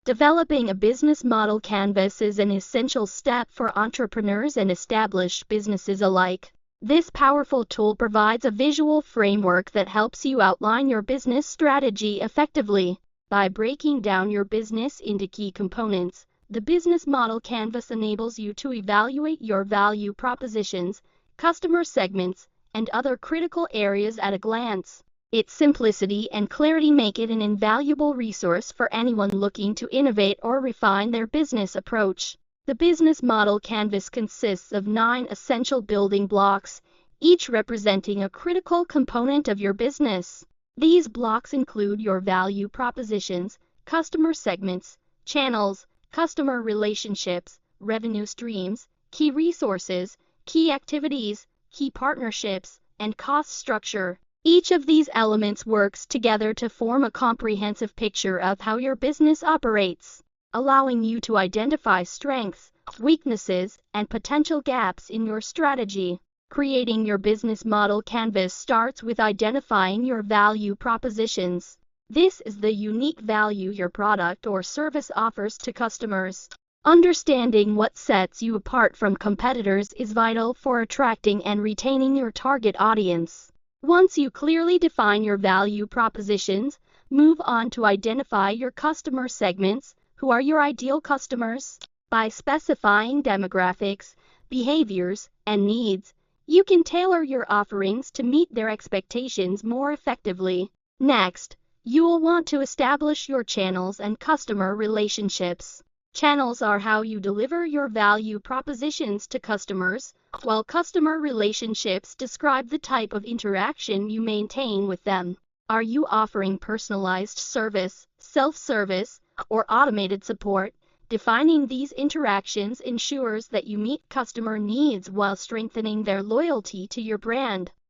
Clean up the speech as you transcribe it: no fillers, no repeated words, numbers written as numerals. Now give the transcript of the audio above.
Developing a business model canvas is an essential step for entrepreneurs and established businesses alike. This powerful tool provides a visual framework that helps you outline your business strategy effectively. By breaking down your business into key components, the business model canvas enables you to evaluate your value propositions, customer segments, and other critical areas at a glance. Its simplicity and clarity make it an invaluable resource for anyone looking to innovate or refine their business approach. The business model canvas consists of 9 essential building blocks, each representing a critical component of your business. These blocks include your value propositions, customer segments, channels, customer relationships, revenue streams, key resources, key activities, key partnerships, and cost structure. Each of these elements works together to form a comprehensive picture of how your business operates, allowing you to identify strengths, weaknesses, and potential gaps in your strategy. Creating your business model canvas starts with identifying your value propositions. This is the unique value your product or service offers to customers. Understanding what sets you apart from competitors is vital for attracting and retaining your target audience. Once you clearly define your value propositions, move on to identify your customer segments. Who are your ideal customers? By specifying demographics, behaviors, and needs, you can tailor your offerings to meet their expectations more effectively. Next, you will want to establish your channels and customer relationships. Channels are how you deliver your value propositions to customers, while customer relationships describe the type of interaction you maintain with them. Are you offering personalized service, self-service, or automated support? Defining these interactions ensures that you meet customer needs while strengthening their loyalty to your brand.